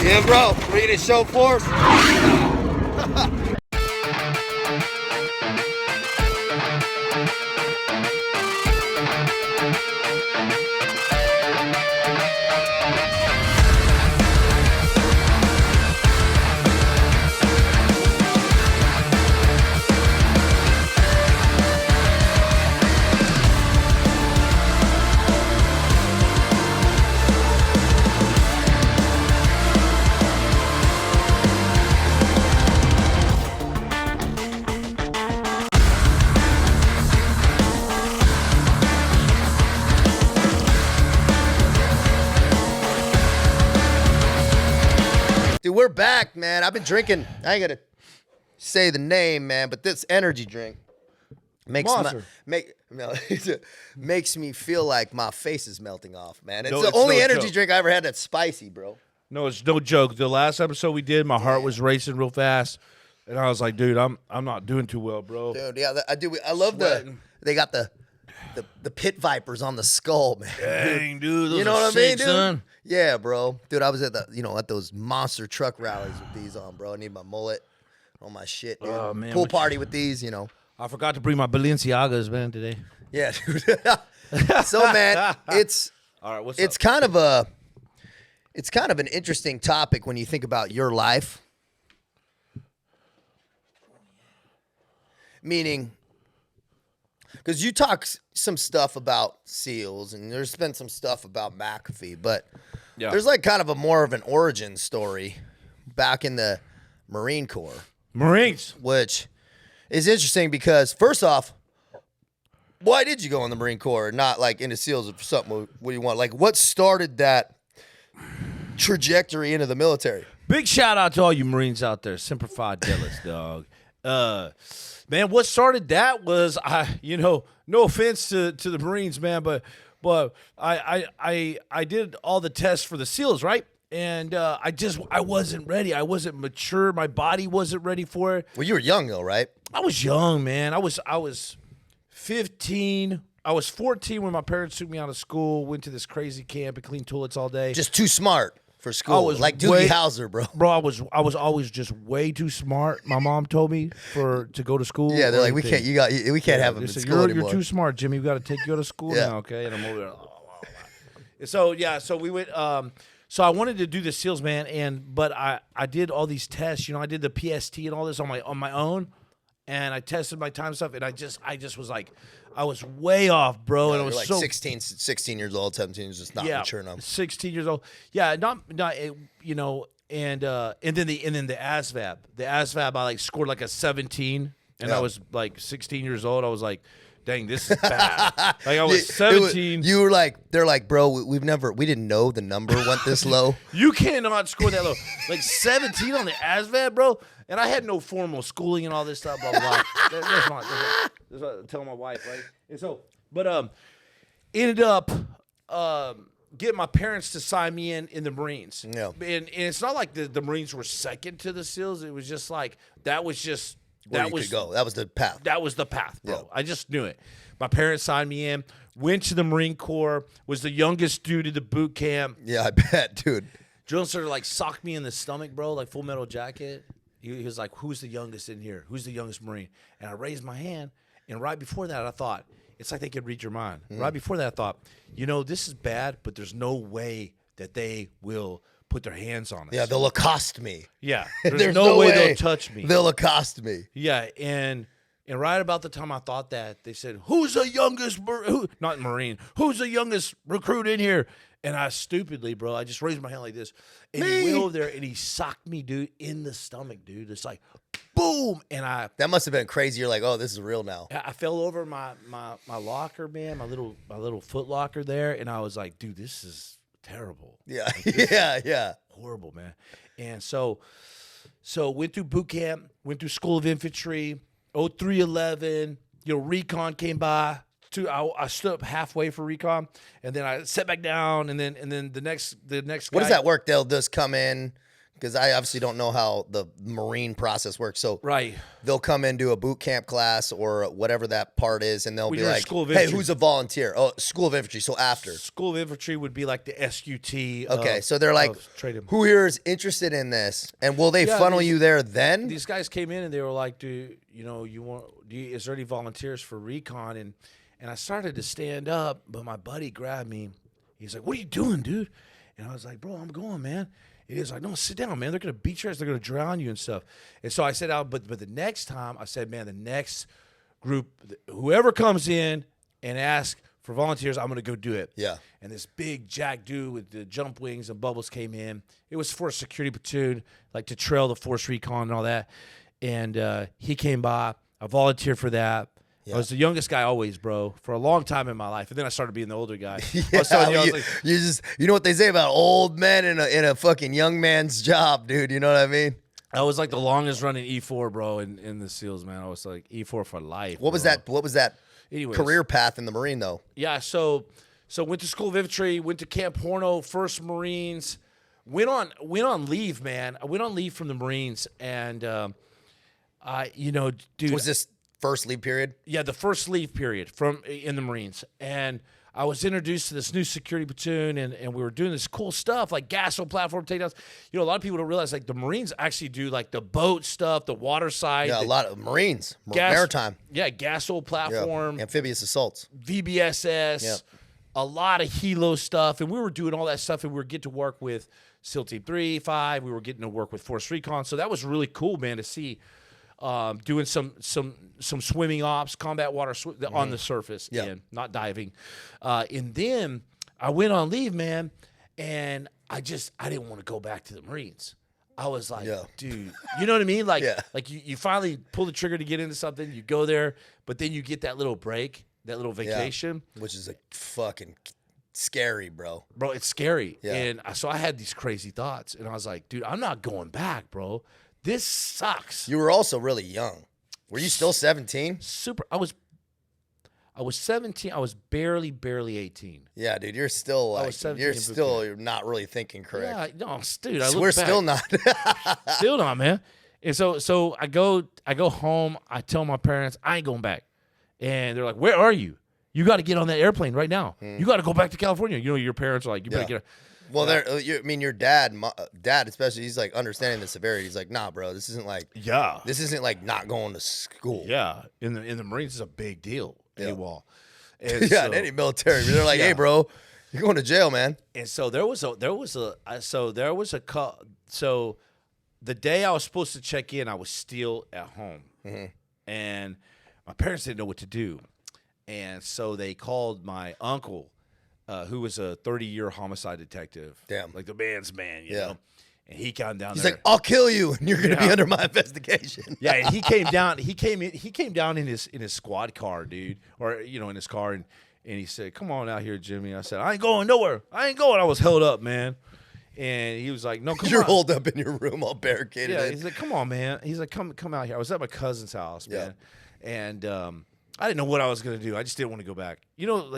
Yeah, bro. Ready to show force? Dude, we're back, man. I've been drinking. I ain't gonna say the name, man, but this energy drink makes makes me feel like my face is melting off, man. It's the only energy drink I ever had that's spicy, bro. No, it's no joke. The last episode we did, my heart was racing real fast, and I was like, dude, I'm not doing too well, bro. Dude, yeah, I do. I love they got the pit vipers on the skull, man. Dang, dude, those you know are what sick, I mean, dude? Son. Yeah, bro. Dude, I was at at those monster truck rallies with these on, bro. I need my mullet, all my shit, dude. Oh, man, Pool party with these, I forgot to bring my Balenciagas, man, today. Yeah, dude. So, man, it's all right. What's it's up? kind of an interesting topic when you think about your life. Meaning, because you talk some stuff about SEALs, and there's been some stuff about McAfee, but there's like kind of a more of an origin story back in the Marine Corps. Marines. Which is interesting because, first off, why did you go in the Marine Corps, not like into SEALs or something? What do you want? Like, what started that trajectory into the military? Big shout out to all you Marines out there. Semper Fidelis, dog. Man, what started that was no offense to the Marines, man, but I did all the tests for the SEALs, right? And I wasn't ready. I wasn't mature. My body wasn't ready for it. Well, you were young though, right? I was young, man. I was 15. I was 14 when my parents took me out of school. Went to this crazy camp and cleaned toilets all day. Just too smart for school. I was like Doogie Howser, bro. Bro, I was always just way too smart. My mom told me to go to school. Yeah, they're like, we can't have him in school anymore. You're too smart, Jimmy. We got to take you out of school now, okay? And I'm over there. So we went. So I wanted to do the SEALs, man, but I did all these tests. I did the PST and all this on my own, and I tested my time stuff, and I just was like, I was way off, bro. And I was like so 16 years old, 17 is just not mature enough. 16 years old. Yeah, not and then the ASVAB. The ASVAB, I scored like a 17, and I was like 16 years old. I was like, dang, this is bad. Like I was 17. You were like, they're like, bro, we didn't know the number went this low. You cannot score that low. Like 17 on the ASVAB, bro. And I had no formal schooling and all this stuff, blah, blah, blah. That's what I'm telling my wife, right? And so, but ended up getting my parents to sign me in the Marines. Yeah. And it's not like the Marines were second to the SEALs. It was just like, that was just, Where you could go. That was the path. That was the path, bro. Yeah. I just knew it. My parents signed me in, went to the Marine Corps, was the youngest dude at the boot camp. Yeah, I bet, dude. Drill instructor socked me in the stomach, bro, like Full Metal Jacket. He was like, who's the youngest in here? Who's the youngest Marine? And I raised my hand, and right before that, I thought, it's like they could read your mind. Right before that, I thought, this is bad, but there's no way that they will put their hands on us. Yeah, they'll accost me. Yeah, there's no way they'll touch me. They'll accost me. Yeah, and right about the time I thought that, they said, who's the youngest, not Marine, who's the youngest recruit in here? And I stupidly, bro, I just raised my hand like this. And he went over there and he socked me, dude, in the stomach, dude. It's like, boom. And that must have been crazy. You're like, oh, this is real now. I fell over my locker, man, my little foot locker there. And I was like, dude, this is terrible. Yeah, like, yeah. Horrible, man. And so went through boot camp, went through School of Infantry, 0311, recon came by. I stood up halfway for recon, and then I sat back down, and then the next. What does that work? They'll just come in, Because I obviously don't know how the Marine process works. So Right. they'll come into a boot camp class or whatever that part is, and they'll be you're in like, School of hey, Infantry. who's a volunteer? Oh, School of Infantry. So after. School of Infantry would be like the SUT. Okay, so they're like, who here is interested in this? And will they funnel you there then? These guys came in and they were like, is there any volunteers for recon? And I started to stand up, but my buddy grabbed me. He's like, what are you doing, dude? And I was like, bro, I'm going, man. He was like, no, sit down, man. They're going to beat your ass. They're going to drown you and stuff. And so I said, but the next time, I said, man, the next group, whoever comes in and asks for volunteers, I'm going to go do it. Yeah. And this big jack dude with the jump wings and bubbles came in. It was for a security platoon, like to trail the force recon and all that. And he came by. I volunteered for that. Yeah. I was the youngest guy always, bro, for a long time in my life, and then I started being the older guy. You know what they say about old men in a fucking young man's job, dude. You know what I mean? I was like the longest running E4, bro, in the SEALs, man. I was like E4 for life. What was that? What was that? Anyways, career path in the Marine, though. Yeah, so went to School of Infantry, went to Camp Horno, 1st Marines, went on leave, man. I went on leave from the Marines, and dude, was this first leave period? Yeah, the first leave period in the Marines. And I was introduced to this new security platoon, and we were doing this cool stuff like gasoil platform takedowns. A lot of people don't realize like the Marines actually do like the boat stuff, the water side. Yeah, a lot of Marines, maritime. Yeah, gasoil platform, amphibious assaults, VBSS, a lot of helo stuff, and we were doing all that stuff, and we were getting to work with SEAL Team 3, 5. We were getting to work with Force Recon, so that was really cool, man, to see. Doing some swimming ops, combat water on the surface, and not diving. And then I went on leave, man, and I didn't want to go back to the Marines. I was like, dude, you know what I mean? Like, like you finally pull the trigger to get into something, you go there, but then you get that little break, that little vacation. Which is like fucking scary, bro. Bro, it's scary. Yeah. And so I had these crazy thoughts, and I was like, dude, I'm not going back, bro. This sucks. You were also really young. Were you still 17? Super. I was 17. I was barely 18. Yeah, dude, you're still like, you're not really thinking correct. Yeah, no, dude. We're still not. Still not, man. And so I go home. I tell my parents I ain't going back, and they're like, "Where are you? You got to get on that airplane right now. You got to go back to California." Your parents are like, "You better get." Well, your dad, especially, he's like understanding the severity. He's like, nah, bro, this isn't like, this isn't like not going to school. Yeah, in the Marines is a big deal. AWOL. And in any military, they're like, hey, bro, you're going to jail, man. And so so the day I was supposed to check in, I was still at home, and my parents didn't know what to do, and so they called my uncle. Who was a 30-year homicide detective. Damn. Like the man's man, you know? And he came down He's there. He's like, I'll kill you, and you're going to be under my investigation. Yeah, and he came down. He came down in his squad car, dude. Or, in his car, and he said, come on out here, Jimmy. I said, I ain't going nowhere. I was held up, man. And he was like, no, come on. You're holed up in your room all barricaded. Yeah, he's like, come on, man. He's like, come out here. I was at my cousin's house, man. And I didn't know what I was going to do. I just didn't want to go back.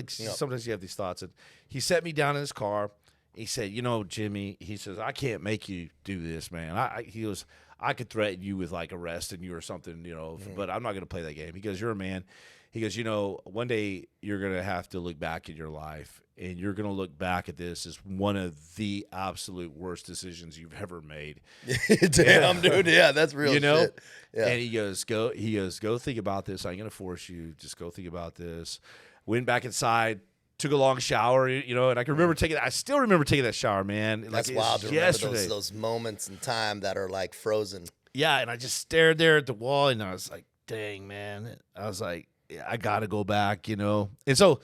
Sometimes you have these thoughts. And he set me down in his car. He said, Jimmy, he says, I can't make you do this, man. He goes, I could threaten you with, like, arresting you or something, but I'm not going to play that game. He goes, you're a man. He goes, one day you're going to have to look back in your life, and you're going to look back at this as one of the absolute worst decisions you've ever made. Damn, dude. Yeah, that's real shit. Yeah. And he goes, go think about this. I ain't going to force you. Just go think about this. Went back inside, took a long shower, and I still remember taking that shower, man. That's wild to remember those moments in time that are like frozen. Yeah, and I just stared there at the wall, and I was like, dang, man. I was like, I got to go back, And so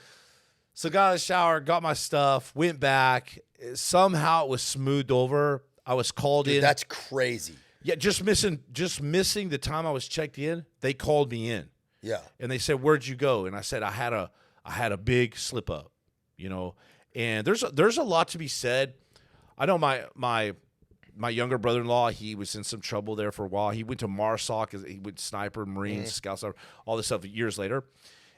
got out of the shower, got my stuff, went back. Somehow it was smoothed over. I was called in. That's crazy. Yeah, just missing the time I was checked in. They called me in. Yeah. And they said, "Where'd you go?" And I said, I had a big slip up, And there's a lot to be said. I know my younger brother-in-law, he was in some trouble there for a while. He went to MARSOC, he went sniper, Marines, Scouts, all this stuff years later.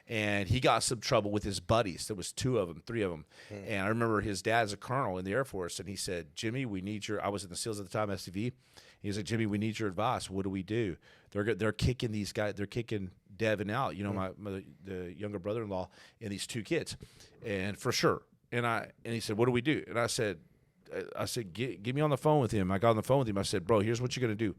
and he got some trouble with his buddies. There was 2 of them, 3 of them. And I remember his dad's a colonel in the Air Force, and he said, Jimmy, we need your – I was in the SEALs at the time, SCV. He was like, Jimmy, we need your advice. What do we do? They're kicking these guys – they're kicking Devin out, the younger brother-in-law and these 2 kids, and for sure. And he said, what do we do? And I said, get me on the phone with him. I got on the phone with him. I said, bro, here's what you're going to do.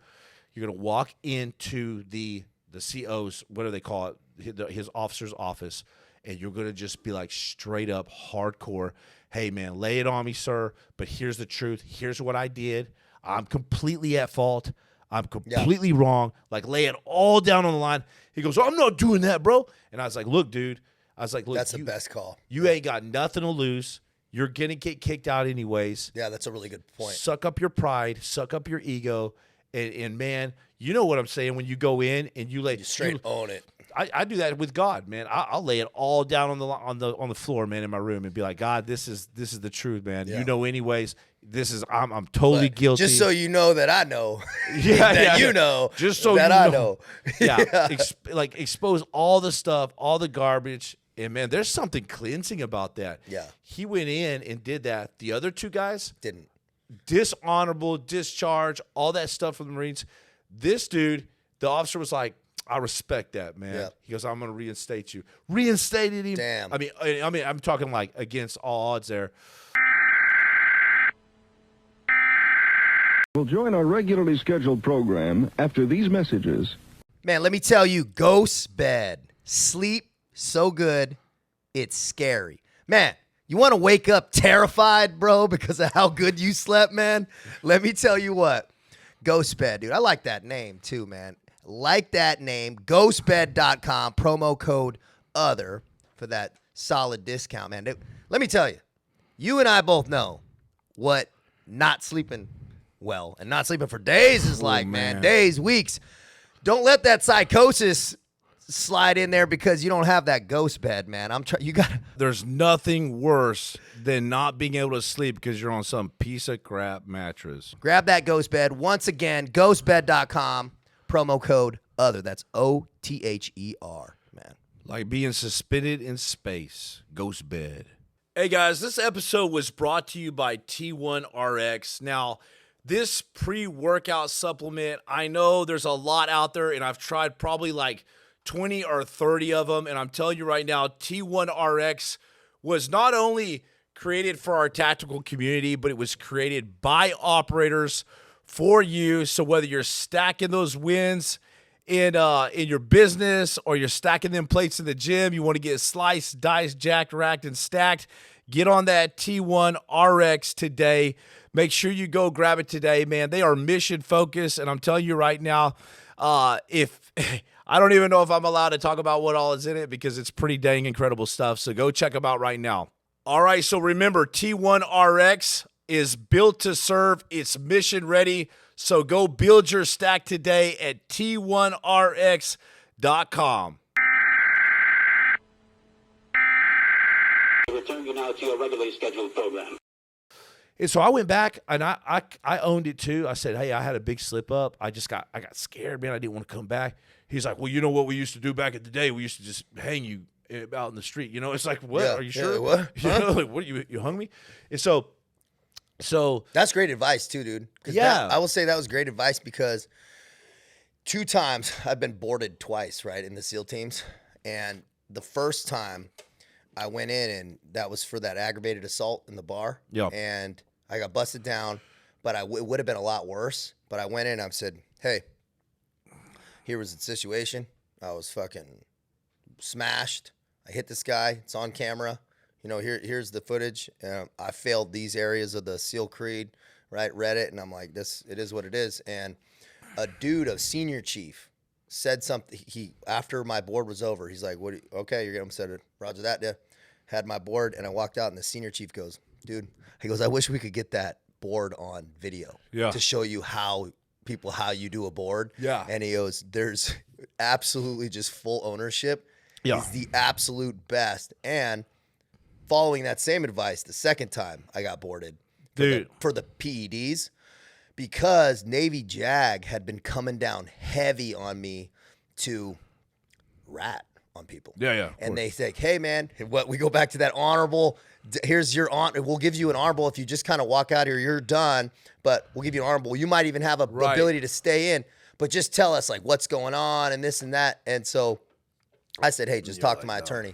You're going to walk into the CO's, what do they call it, his officer's office, and you're going to just be like straight up hardcore, hey, man, lay it on me, sir, but here's the truth. Here's what I did. I'm completely at fault. I'm completely wrong. Like, lay it all down on the line. He goes, I'm not doing that, bro. And I was like, look, dude. That's the best call. You ain't got nothing to lose. You're going to get kicked out anyways. Yeah, that's a really good point. Suck up your pride. Suck up your ego. And man, you know what I'm saying when you go in and you own it. I do that with God, man. I'll lay it all down on the floor, man, in my room, and be like, God, this is the truth, man. Yeah. You know, anyways. I'm totally guilty. Just so you know that I know. You know. Just so that I know. Yeah. Expose all the stuff, all the garbage, and man, there's something cleansing about that. Yeah. He went in and did that. The other 2 guys didn't. Dishonorable, discharge, all that stuff from the Marines. This dude, the officer was like, I respect that, man. Yep. He goes, I'm going to reinstate you. Reinstated him. Damn. I mean, I'm talking like against all odds there. We'll join our regularly scheduled program after these messages. Man, let me tell you, ghost bed. Sleep so good, it's scary. Man, you want to wake up terrified, bro, because of how good you slept, man? Let me tell you what. Ghost bed, dude. I like that name too, man. Like that name. Ghostbed.com, promo code OTHER for that solid discount, man. Dude, let me tell you, you and I both know what not sleeping well and not sleeping for days is like, man. Days, weeks. Don't let that psychosis slide in there because you don't have that ghost bed, man. There's nothing worse than not being able to sleep because you're on some piece of crap mattress. Grab that ghost bed. Once again, ghostbed.com, promo code OTHER. That's OTHER, man. Like being suspended in space. Ghost bed. Hey guys, this episode was brought to you by T1RX. Now, this pre-workout supplement, I know there's a lot out there, and I've tried probably like 20 or 30 of them, and I'm telling you right now, T1RX was not only created for our tactical community, but it was created by operators for you. So whether you're stacking those wins in your business or you're stacking them plates in the gym, you want to get sliced, diced, jacked, racked, and stacked, get on that T1RX today. Make sure you go grab it today, man. They are mission focused, and I'm telling you right now, if I don't even know if I'm allowed to talk about what all is in it because it's pretty dang incredible stuff. So go check them out right now. All right, so remember, T1RX is built to serve. It's mission ready. So go build your stack today at T1RX.com. Return you now to your regularly scheduled program. And so I went back and I owned it too. I said, hey, I had a big slip up. I got scared, man. I didn't want to come back. He's like, well, you know what we used to do back in the day? We used to just hang you out in the street. You know, it's like, what? Are you sure? Yeah, what? You know, like, what? You hung me? And so that's great advice too, dude. Yeah. I will say that was great advice because 2 times I've been boarded twice, right, in the SEAL teams. And the first time I went in, and that was for that aggravated assault in the bar. Yeah. And I got busted down, but it would have been a lot worse. But I went in and I said, hey, here was the situation. I was fucking smashed. I hit this guy. It's on camera. You know, here's the footage. I failed these areas of the SEAL Creed, right? Read it, and I'm like, it is what it is. And a dude, a senior chief, said something. After my board was over, he's like, okay, you're going to set it. Roger that, yeah. Had my board, and I walked out, and the senior chief goes, dude, he goes, I wish we could get that board on video to show you how you do a board. Yeah. And he goes, there's absolutely just full ownership. Yeah. He's the absolute best. And following that same advice, the second time I got boarded for the PEDs, because Navy JAG had been coming down heavy on me to rat, on people. Yeah. And they say, hey, man, we go back to that honorable. Here's your we'll give you an honorable if you just kind of walk out here. You're done, but we'll give you an honorable. You might even have a ability to stay in, but just tell us like what's going on and this and that. And so I said, hey, just talk to my attorney.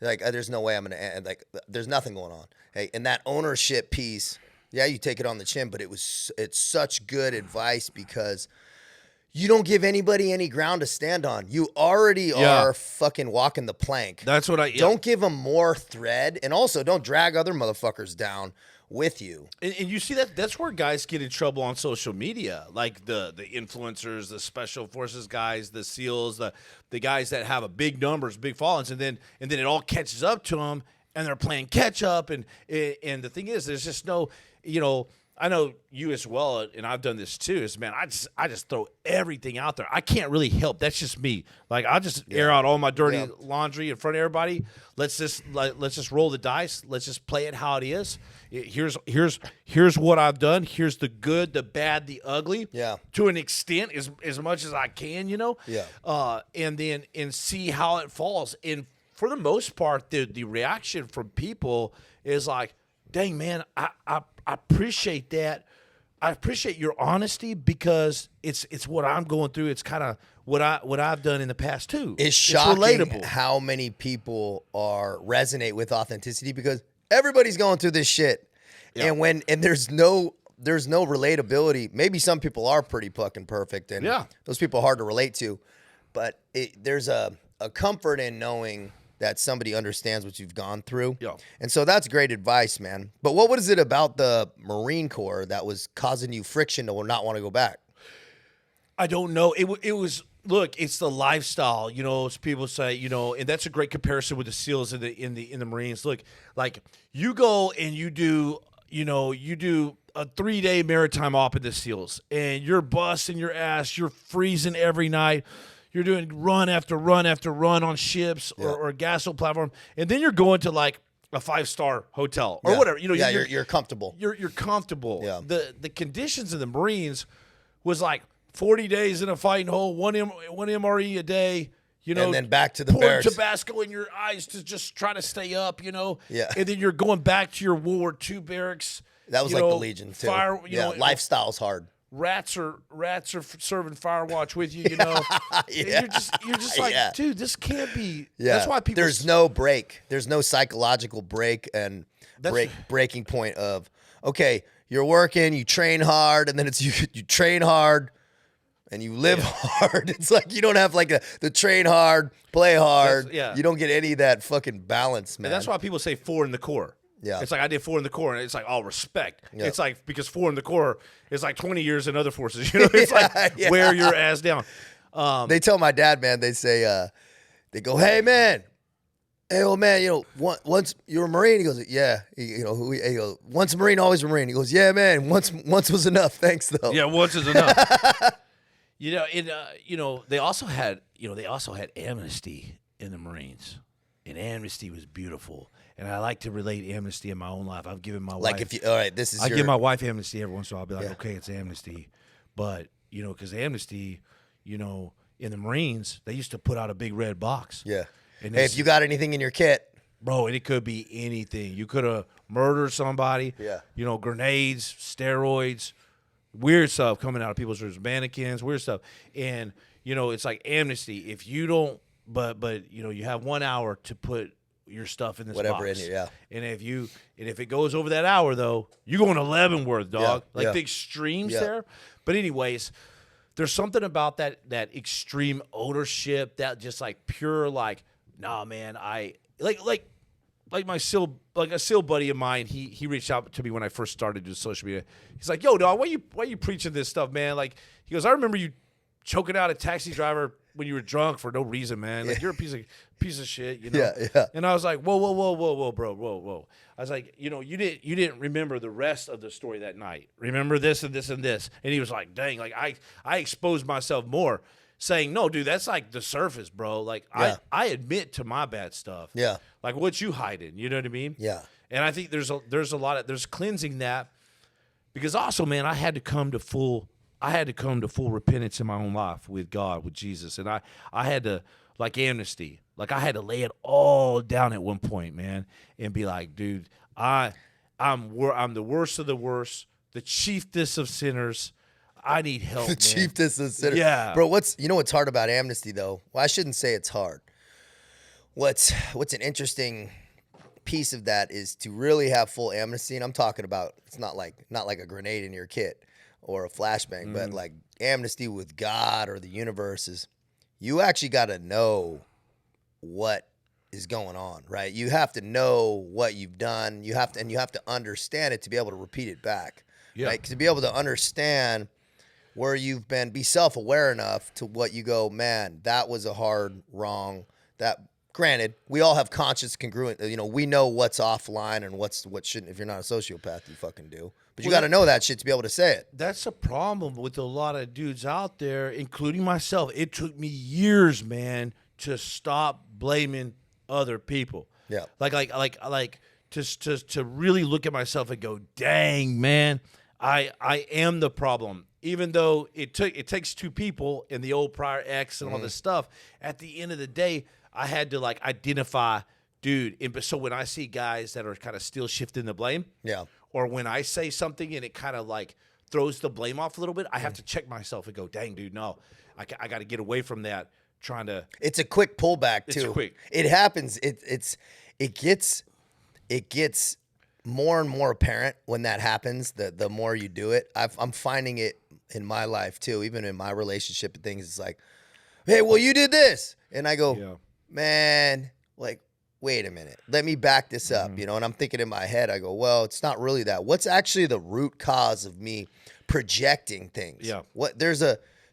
Like, there's no way I'm gonna end. Like, there's nothing going on. Hey, and that ownership piece, yeah, you take it on the chin, but it's such good advice because you don't give anybody any ground to stand on. You already are fucking walking the plank. That's what Don't give them more thread, and also don't drag other motherfuckers down with you. And you see that's where guys get in trouble on social media, like the influencers, the special forces guys, the SEALs, the guys that have a big numbers, big followings, and then it all catches up to them, and they're playing catch up. And the thing is, there's just no, I know you as well, and I've done this too. Is man, I just throw everything out there. I can't really help. That's just me. Like I'll just air out all my dirty laundry in front of everybody. Let's just roll the dice. Let's just play it how it is. Here's what I've done. Here's the good, the bad, the ugly. Yeah. To an extent, as much as I can, Yeah. And see how it falls. And for the most part, the reaction from people is like, dang man, I appreciate that. I appreciate your honesty because it's what I'm going through. It's kind of what I've done in the past too. It's shocking relatable how many people resonate with authenticity because everybody's going through this shit. Yeah. And there's no relatability. Maybe some people are pretty fucking perfect and those people are hard to relate to. But there's a comfort in knowing that somebody understands what you've gone through. Yeah. And so that's great advice, man. But what was it about the Marine Corps that was causing you friction to not want to go back? I don't know. It was, look, it's the lifestyle, as people say, and that's a great comparison with the SEALs in the Marines. Look, like you go and you do a 3-day maritime op in the SEALs and you're busting your ass, you're freezing every night. You're doing run after run after run on ships or a gas platform, and then you're going to like a 5-star hotel or whatever. You're comfortable. You're comfortable. Yeah. The conditions in the Marines was like 40 days in a fighting hole, one MRE a day. And then back to the pouring barracks. Tabasco in your eyes to just try to stay up. Yeah. And then you're going back to your World War II barracks. That was like the Legion too. Lifestyle's hard. Rats are serving fire watch with you, You're just like, dude, this can't be. Yeah. That's why people. There's no break. There's no psychological break and breaking point of okay, you're working, you train hard, and then it's you train hard and you live hard. It's like you don't have like the train hard, play hard. You don't get any of that fucking balance, man. And that's why people say 4 in the Corps. Yeah. It's like I did 4 in the Corps, and it's like all respect. Yep. It's like because 4 in the Corps is like 20 years in other forces. It's like wear your ass down. They tell my dad, man, they say, they go, hey, man. Hey, old man, once you're a Marine, he goes, yeah. He goes, once a Marine, always a Marine. He goes, yeah, man, once was enough. Thanks, though. Yeah, once is enough. They also had amnesty in the Marines, and amnesty was beautiful. And I like to relate amnesty in my own life. I've given my wife. I give my wife amnesty every once in a while. I'll be like, okay, it's amnesty, but because amnesty, in the Marines, they used to put out a big red box. Yeah. And hey, if you got anything in your kit, bro, and it could be anything. You could have murdered somebody. Yeah. Grenades, steroids, weird stuff coming out of people's rooms, mannequins, weird stuff. And it's like amnesty. If you don't, but you have 1 hour to put your stuff in this whatever box. in here, And if it goes over that hour though, you're going to Leavenworth, dog. The extremes there. But anyways, there's something about that extreme ownership, that just like pure like, nah, man, I like my SEAL, like a SEAL buddy of mine. He reached out to me when I first started doing social media. He's like, yo, dog, why you preaching this stuff, man? Like, he goes, I remember you choking out a taxi driver when you were drunk for no reason, man. Like, you're a piece of shit, Yeah. And I was like, whoa, bro, whoa. I was like, you didn't remember the rest of the story that night. Remember this and this and this. And he was like, dang, like I exposed myself more, saying, no, dude, that's like the surface, bro. Like I admit to my bad stuff. Yeah. Like what you hiding, you know what I mean? Yeah. And I think there's a lot of cleansing that, because also, man, I had to come to full I had to come to full repentance in my own life with God, with Jesus. And I had to, like amnesty, like I had to lay it all down at one point, man, and be like, dude, I'm the worst of the worst, the chiefest of sinners. I need help, The chiefest of sinners. Yeah. Bro, what's hard about amnesty, though? Well, I shouldn't say it's hard. What's an interesting piece of that is to really have full amnesty, and I'm talking about it's not like a grenade in your kit or a flashbang, but like amnesty with God or the universe is you actually got to know what is going on, right? You have to know what you've done. You have to understand it to be able to repeat it back, right? To be able to understand where you've been, be self-aware enough to what you go, man, that was a hard wrong. That, granted, we all have conscious congruent, we know what's offline and what shouldn't. If you're not a sociopath, you fucking do. But you got to know that shit to be able to say it. That's a problem with a lot of dudes out there, including myself. It took me years, man, to stop blaming other people. Yeah. Like to really look at myself and go, dang, man, I am the problem. Even though it takes two people and the old prior ex and all this stuff, at the end of the day, I had to like identify, dude. So when I see guys that are kind of still shifting the blame, or when I say something and it kind of like throws the blame off a little bit, I have to check myself and go, dang, dude, no, I got to get away from that. Trying to. It's a quick pullback too. It's quick. It happens. It gets more and more apparent when that happens. The more you do it, I'm finding it in my life too. Even in my relationship and things, it's like, hey, well, you did this, and I go, man, like, wait a minute, let me back this up, And I'm thinking in my head, I go, well, it's not really that. What's actually the root cause of me projecting things? Yeah.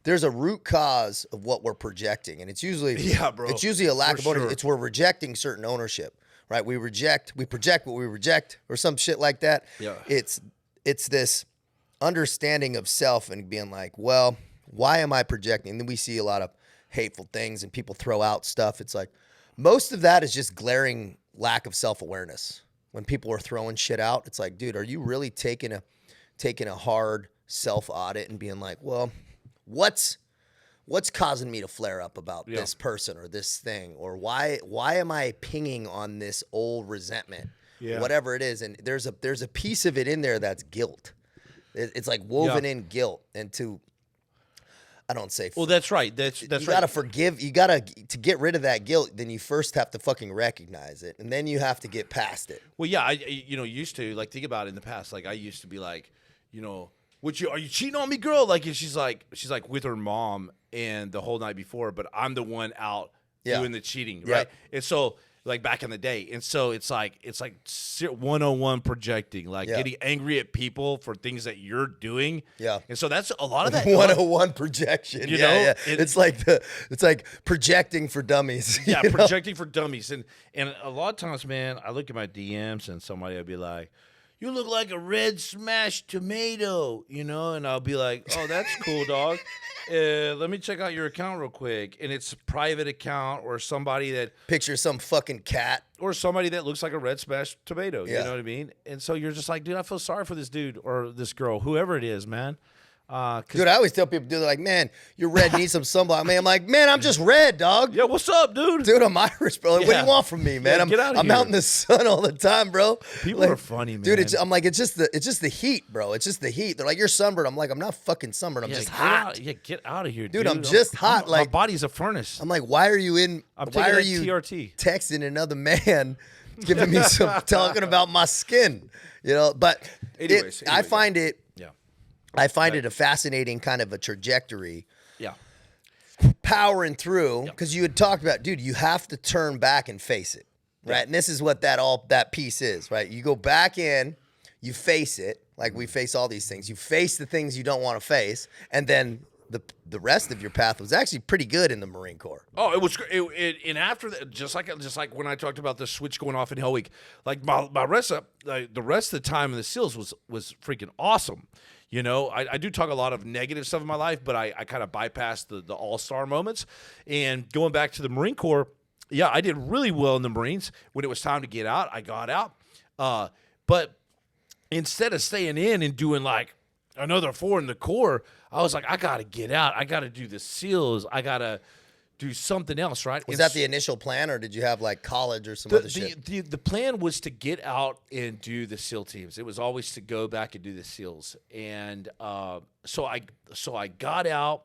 There's a root cause of what we're projecting, and it's usually it's usually a lack of ownership. It's we're rejecting certain ownership, right? We project what we reject, or some shit like that. Yeah. It's this understanding of self and being like, well, why am I projecting? And then we see a lot of hateful things, and people throw out stuff. It's like most of that is just glaring lack of self-awareness. When people are throwing shit out, it's like, dude, are you really taking a hard self-audit and being like, well, what's causing me to flare up about this person or this thing, or why am I pinging on this old resentment, whatever it is? And there's a piece of it in there that's guilt. It's like woven in guilt, and I don't say. Well, that's right. That's you right. You gotta forgive. You gotta to get rid of that guilt. Then you first have to fucking recognize it, and then you have to get past it. Well, yeah, I used to like think about it in the past. Like I used to be like, are you cheating on me, girl? Like she's like with her mom and the whole night before, but I'm the one out doing the cheating, right? And so like back in the day, and so it's like 101 projecting, like getting angry at people for things that you're doing. Yeah, and so that's a lot of that 101 projection. It's like projecting for dummies. Projecting for dummies, and a lot of times, man, I look at my DMs and somebody will be like, you look like a red smashed tomato, and I'll be like, oh, that's cool, dog. Let me check out your account real quick. And it's a private account or somebody that... Picture some fucking cat. Or somebody that looks like a red smashed tomato, you know what I mean? And so you're just like, dude, I feel sorry for this dude or this girl, whoever it is, man. Dude, I always tell people, dude, they're like, man, you're red, need some sunblock. Man, I'm like, man, I'm just red, dog. Yeah, what's up, dude? Dude, I'm Irish, bro. Like, what do you want from me, man? Get out of I'm here. out in the sun all the time, bro. People are funny, man. Dude, it's just the heat, bro. It's just the heat. They're like, you're sunburned. I'm like, I'm not fucking sunburned. I'm just hot. Get out of here, dude. I'm just hot. My body's a furnace. I'm like, why are you TRT. texting another man, giving me talking about my skin? But anyways. I find it. I find it a fascinating kind of a trajectory. Yeah. Powering through, because you had talked about, dude, you have to turn back and face it, right? Yeah. And this is what that piece is, right? You go back in, you face it, like we face all these things. You face the things you don't want to face, and then the rest of your path was actually pretty good in the Marine Corps. Oh, it was great. And after that, just like when I talked about the switch going off in Hell Week, like the rest of the time in the SEALs was freaking awesome. I do talk a lot of negative stuff in my life, but I kind of bypassed the all-star moments. And going back to the Marine Corps, I did really well in the Marines. When it was time to get out, I got out. But instead of staying in and doing like another 4 in the Corps, I was like, I got to get out. I got to do the SEALs. I got to do something else, right? Was that the initial plan, or did you have like college or some other shit? The plan was to get out and do the SEAL teams. It was always to go back and do the SEALs. And so I got out,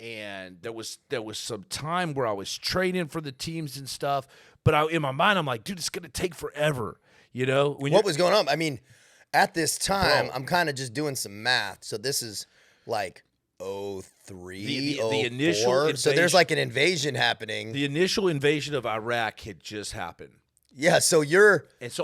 and there was some time where I was training for the teams and stuff. But in my mind, I'm like, dude, it's going to take forever. You know? What was going on? I mean, at this time, I'm kind of just doing some math. So this is like 03, the initial 04. invasion, so there's like an invasion happening. The initial invasion of Iraq had just happened. Yeah, so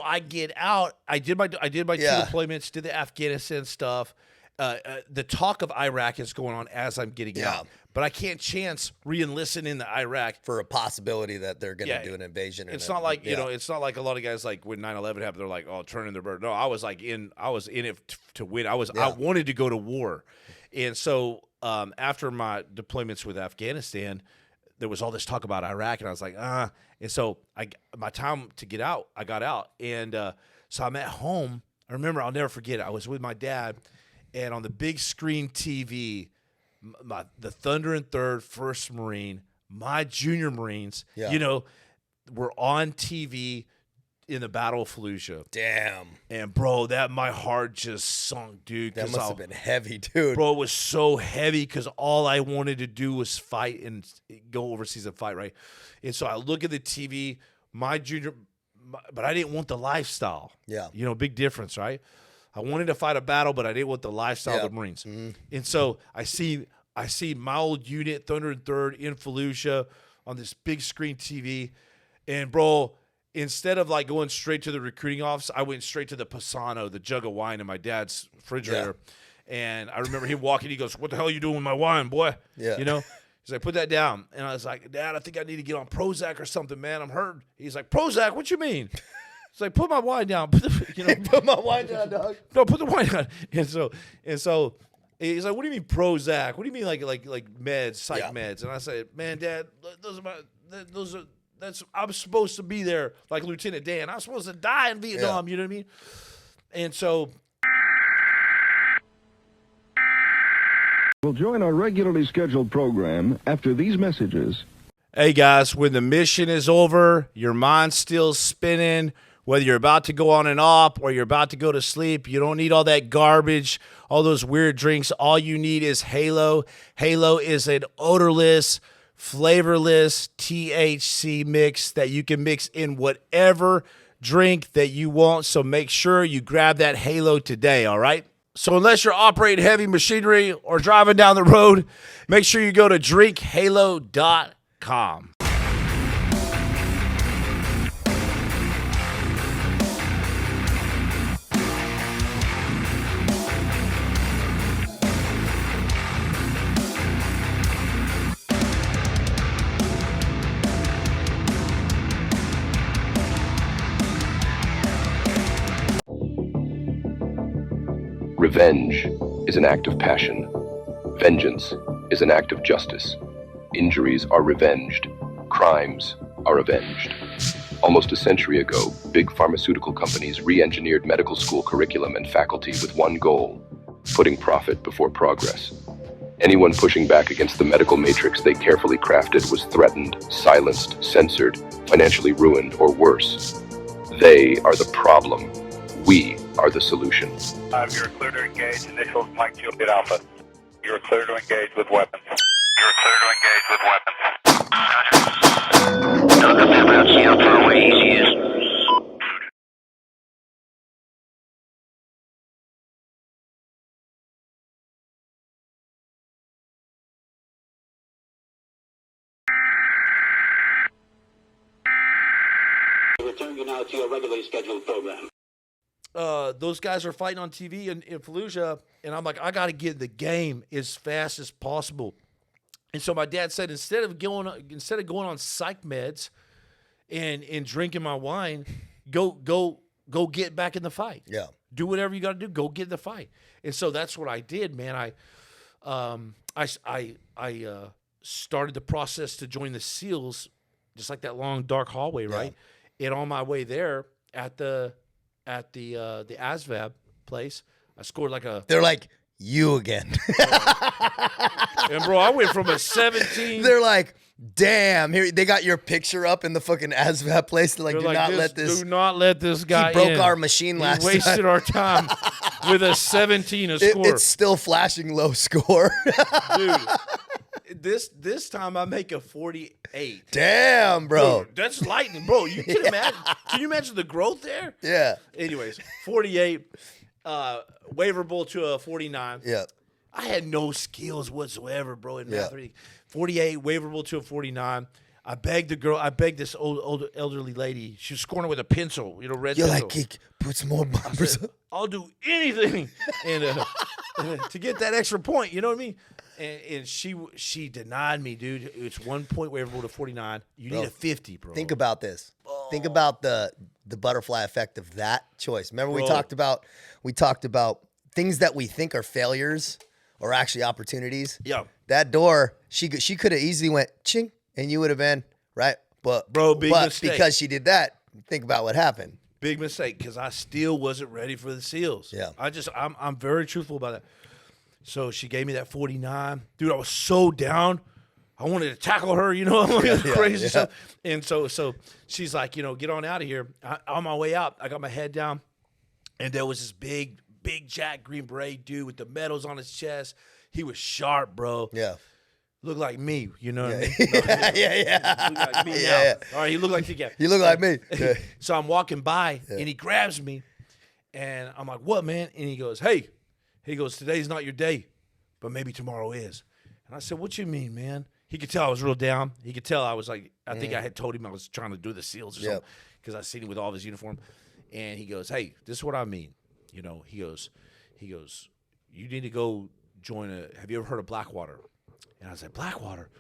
I get out. I did my 2 deployments, did the Afghanistan stuff. The talk of Iraq is going on as I'm getting out, but I can't chance re-enlisting in the Iraq for a possibility that they're going to do an invasion. It's not like it's not like a lot of guys like when 9/11 happened, they're like, oh, turn in their bird. No, I was in it to win. I wanted to go to war, and so after my deployments with Afghanistan, there was all this talk about Iraq, and I was like, and so my time to get out, I got out, and so I'm at home. I remember, I'll never forget it. I was with my dad. And on the big screen TV, the Thunder and 3rd, 1st Marine, my junior Marines, were on TV in the Battle of Fallujah. Damn. And, bro, my heart just sunk, dude. That must have been heavy, dude. Bro, it was so heavy because all I wanted to do was fight and go overseas and fight, right? And so I look at the TV, but I didn't want the lifestyle. Yeah. Big difference, right? I wanted to fight a battle, but I didn't want the lifestyle of the Marines. Mm-hmm. And so I see my old unit, Thunder and 3rd, in Fallujah on this big screen TV. And, bro, instead of like going straight to the recruiting office, I went straight to the Pisano, the jug of wine in my dad's refrigerator. Yeah. And I remember him walking. He goes, "What the hell are you doing with my wine, boy?" Yeah. He's like, "Put that down." And I was like, "Dad, I think I need to get on Prozac or something, man. I'm hurt." He's like, "Prozac? What you mean?" It's like, "Put my wine down." Put my wine down, dog. No, put the wine down. And so he's like, "What do you mean Prozac? What do you mean like meds, psych meds?" And I said, "Man, Dad, I'm supposed to be there like Lieutenant Dan. I'm supposed to die in Vietnam." You know what I mean? And so we'll join our regularly scheduled program after these messages. Hey guys, when the mission is over, your mind's still spinning. Whether you're about to go on an op or you're about to go to sleep, you don't need all that garbage, all those weird drinks. All you need is Halo. Halo is an odorless, flavorless THC mix that you can mix in whatever drink that you want. So make sure you grab that Halo today, all right? So unless you're operating heavy machinery or driving down the road, make sure you go to drinkhalo.com. Revenge is an act of passion. Vengeance is an act of justice. Injuries are revenged. Crimes are avenged. Almost a century ago, big pharmaceutical companies re-engineered medical school curriculum and faculty with one goal: putting profit before progress. Anyone pushing back against the medical matrix they carefully crafted was threatened, silenced, censored, financially ruined, or worse. They are the problem. We are the solution. You're clear to engage. Initials Mike Juliet Alpha. You're clear to engage with weapons. You're clear to engage with weapons. Gotcha. Don't come down out, see how far away he is. Return you now to your regularly scheduled program. Those guys are fighting on TV in Fallujah, and I'm like, I got to get in the game as fast as possible. And so my dad said, instead of going on psych meds and drinking my wine, go get back in the fight. Yeah, do whatever you got to do. Go get in the fight. And so that's what I did, man. I started the process to join the SEALs, just like that long dark hallway, right? And on my way there at the ASVAB place, I scored like a. They're like, you again. And bro, I went from a 17. They're like, damn. Here they got your picture up in the fucking ASVAB place. They're like, do not let this guy. He broke in. our machine last He wasted time. our time with a 17 a score. It's still flashing low score. Dude. This time I make a 48. Damn, bro. Dude, that's lightning, bro. You can imagine. Can you imagine the growth there? Yeah. Anyways, 48, waiverable to a 49. Yeah. I had no skills whatsoever, bro, in math. 48, waiverable to a 49. I begged this old elderly lady. She was scoring with a pencil, red You're pencil. like, put some more bumpers. I'll do anything and to get that extra point. You know what I mean? And she denied me, dude. It's 1 point waiverable to 49. You need a 50, bro. Think about this. Think about the butterfly effect of that choice. Remember we talked about things that we think are failures or actually opportunities. Yeah. That door, she could have easily went ching, and you would have been right. But big mistake. Because she did that, think about what happened. Big mistake, because I still wasn't ready for the SEALs. Yeah. I'm very truthful about that. So she gave me that 49. Dude, I was so down. I wanted to tackle her, crazy stuff. And so she's like, get on out of here. On my way out, I got my head down, and there was this big Jack Green Beret dude with the medals on his chest. He was sharp, bro. Yeah. Looked like me, you know what I mean? Yeah. Looked like me now. Yeah. All right, he looked like the guy. You look like me. Yeah. So I'm walking by, and he grabs me, and I'm like, what, man? And he goes, hey. He goes, today's not your day, but maybe tomorrow is. And I said, what you mean, man? He could tell I was real down. He could tell I was like, I think I had told him I was trying to do the SEALs or something because I seen him with all of his uniform. And he goes, hey, this is what I mean. He goes, you need to go join have you ever heard of Blackwater? And I was like, Blackwater?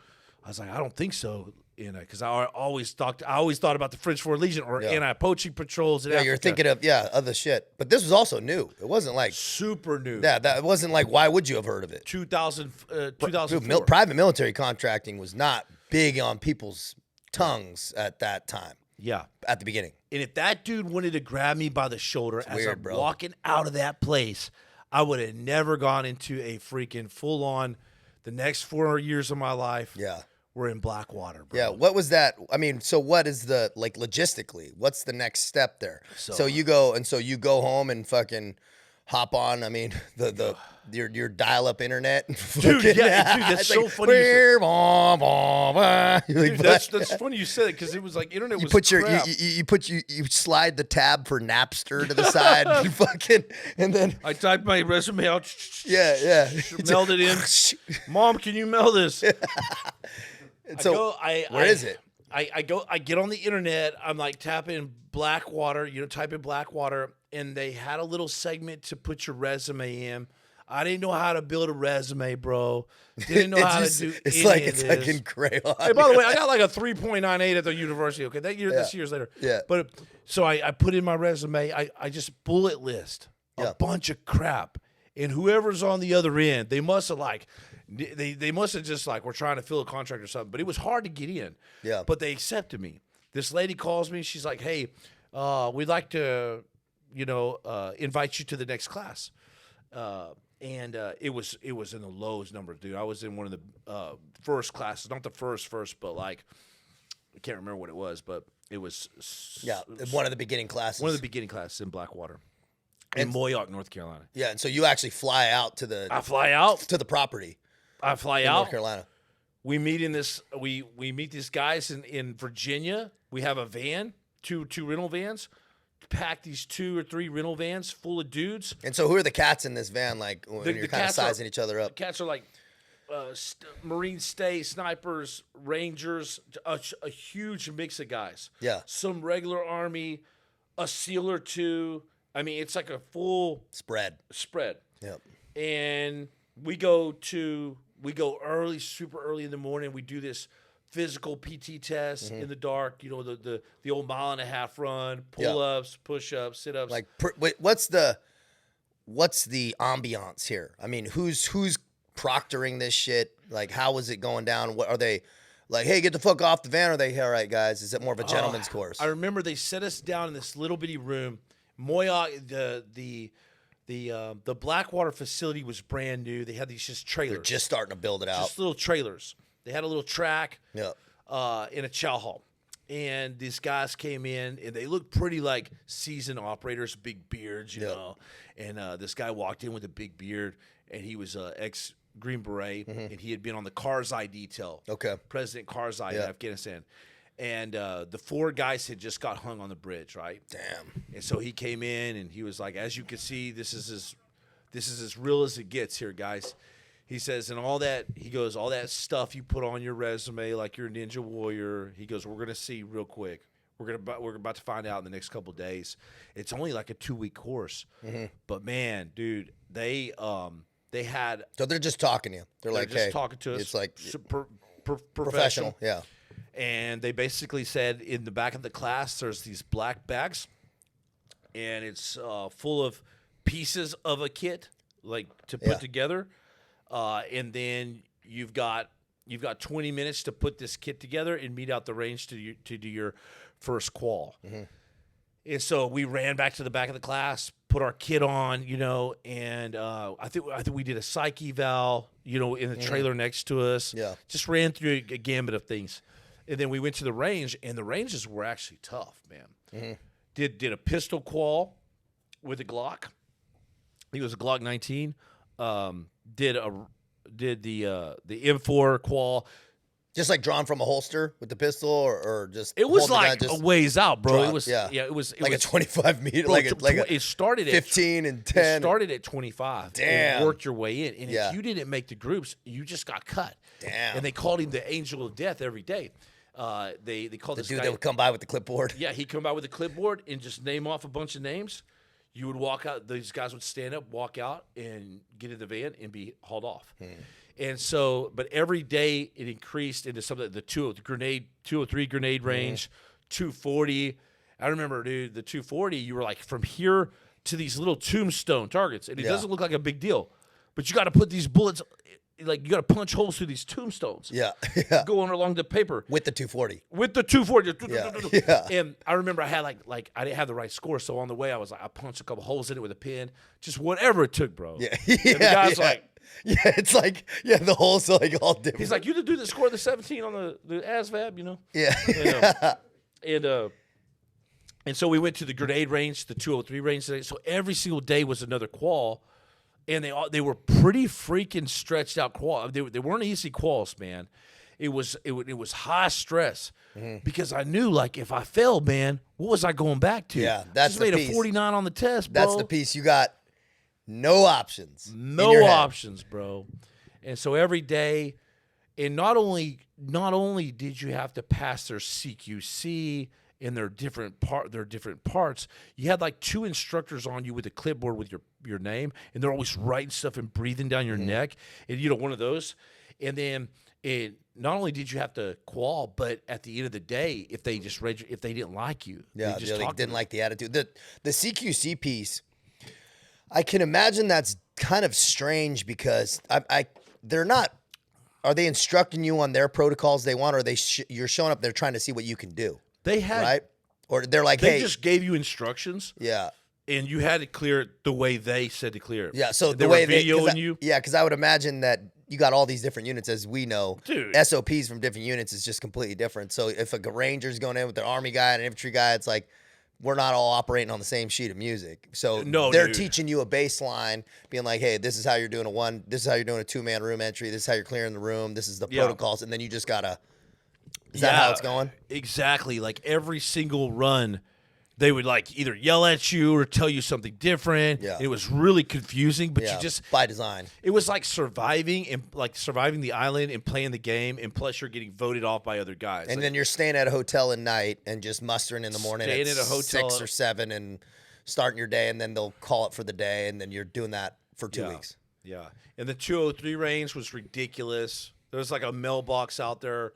I was like, I don't think so. Because I always thought about the French Foreign Legion or anti-poaching patrols. Yeah, you're thinking of other shit. But this was also new. It wasn't like super new. Yeah, that wasn't like why would you have heard of it? 2004. Private military contracting was not big on people's tongues at that time. Yeah, at the beginning. And if that dude wanted to grab me by the shoulder I'm bro. walking out of that place, I would have never gone into a freaking full-on. The next 4 years of my life. Yeah. We're in Blackwater, bro. Yeah, what was that? I mean, so what is the, logistically, what's the next step there? So you go home and fucking hop on, I mean, your dial-up internet. Dude, that's so funny. Dude, that's funny you said it, because it was like internet was crap. You slide the tab for Napster to the side and then I typed my resume out. Yeah. Meld it in. Mom, can you mail this? So where is it? I get on the internet. I'm like tapping Blackwater, type in Blackwater, and they had a little segment to put your resume in. I didn't know how to build a resume, bro. Didn't know how to do it's any like of it's this. like in crayon. Hey, by the way, I got like a 3.98 at the university. Okay, this year's later. Yeah. But so I put in my resume. I just bullet list a bunch of crap, and whoever's on the other end, they must have They must have just we're trying to fill a contract or something, but it was hard to get in. Yeah. But they accepted me. This lady calls me. She's like, "Hey, we'd like to, invite you to the next class." And it was in the lowest numbers, dude. I was in one of the first classes, not the first, but I can't remember what it was, but it was one of the beginning classes. One of the beginning classes in Blackwater. In Moyock, North Carolina. Yeah, and so you actually fly out to the. I fly out to the property. I fly out North Carolina. We meet we meet these guys in Virginia. We have a van, two rental vans. Pack these 2 or 3 rental vans full of dudes. And so, who are the cats in this van? When you're kind of sizing each other up. The cats are like Marine snipers, Rangers, a huge mix of guys. Yeah, some regular Army, a SEAL or 2. I mean, it's like a full spread. Yep. And we go early, super early in the morning. We do this physical PT test in the dark. The old 1.5-mile run, pull-ups, push-ups, sit-ups. What's the ambiance here? I mean, who's proctoring this shit? How is it going down? What are they? Hey, get the fuck off the van. Are they all right, guys? Is it more of a gentleman's course? I remember they set us down in this little bitty room. Moyock, The Blackwater facility was brand new. They had these just trailers. They're just starting to build it out. Just little trailers. They had a little track Yeah. In a chow hall. And these guys came in, and they looked pretty like seasoned operators, big beards, you know. And this guy walked in with a big beard, and he was ex-Green Beret, and he had been on the Karzai detail. Okay. President Karzai in Afghanistan. And the 4 guys had just got hung on the bridge, right? Damn. And so he came in, and he was like, as you can see, this is as real as it gets here, guys. He says, and all that, he goes, all that stuff you put on your resume like you're a ninja warrior, he goes, we're going to see real quick. We're about to find out in the next couple of days. It's only like a 2-week course. But, man, dude, they had – So they're just talking to you. They're like, just hey. talking to us. It's like professional. Yeah. And they basically said in the back of the class there's these black bags, and it's full of pieces of a kit, like to put together. And then you've got 20 minutes to put this kit together and meet out the range to do your first qual. And so we ran back to the back of the class, put our kit on, you know, and I think we did a psych eval, you know, in the trailer next to us. Yeah. Just ran through a gambit of things. And then we went to the range, and the ranges were actually tough, man. Did a pistol qual with a Glock. I think it was a Glock 19. Did the M4 qual. Just like drawn from a holster with the pistol, or just It was holding the like gun, just a ways out, bro. drawn, it was it was like a 25 meter, bro, it started at 15 and 10. It started at 25. Damn. And worked your way in, and Yeah. if you didn't make the groups, you just got cut. Damn. And they called him the Angel of Death every day. They called The this dude guy. that would come by with the clipboard. Yeah, he'd come by with a clipboard and just name off a bunch of names. You would walk out. These guys would stand up, walk out, and get in the van and be hauled off. And so, but every day it increased into something. The 203 grenade range, 240. I remember, dude, the 240. You were like from here to these little tombstone targets, and it doesn't look like a big deal, but you got to put these bullets. Like you got to punch holes through these tombstones. Yeah. Going along the paper With the 240. with the 240. Yeah. And I remember I had like I didn't have the right score, so on the way I was like I punched a couple holes in it with a pin, just whatever it took, bro. Yeah. And the guy's like, it's like, the holes are like all different. he's like, you the dude that scored the 17 on the ASVAB, you know? Yeah. And so we went to the grenade range, the 203 range today. So every single day was another qual, and they were pretty freaking stretched out qual. They weren't easy quals, man. It was high stress because I knew, like, if I failed, man, what was I going back to? Yeah, that's just the made piece. a 49 on the test, bro. That's the piece. You got no options. in your No head. options, bro. And so every day, and not only did you have to pass their CQC in their different parts, you had like 2 instructors on you with a clipboard with your name, and they're always writing stuff and breathing down your neck, and one of those. And then not only did you have to qual, but at the end of the day, if they just if they didn't like you, Yeah, they just they talked didn't to like the attitude. The CQC piece, I can imagine that's kind of strange because they're not. Are they instructing you on their protocols they want, or are you're showing up there trying to see what you can do? They had right, or they're like, they hey, just gave you instructions. yeah. And you had to clear it the way they said to clear it. Yeah, so they the way were videoing you. Yeah, because I would imagine that you got all these different units, as we know. Dude. SOPs from different units is just completely different. So if a ranger's going in with an army guy and an infantry guy, it's like we're not all operating on the same sheet of music. So they're teaching you a baseline, being like, hey, this is how you're doing this is how you're doing a 2-man room entry. This is how you're clearing the room. This is the protocols, and then you just gotta. Is that how it's going? Exactly. Like every single run, they would like either yell at you or tell you something different. Yeah. It was really confusing, but you just by design. It was like surviving the island and playing the game, and plus you're getting voted off by other guys. And like, then you're staying at a hotel at night and just mustering in the morning Staying at at a hotel 6 or 7 and starting your day, and then they'll call it for the day, and then you're doing that for 2 weeks. Yeah. And the 203 range was ridiculous. There was like a mailbox out there.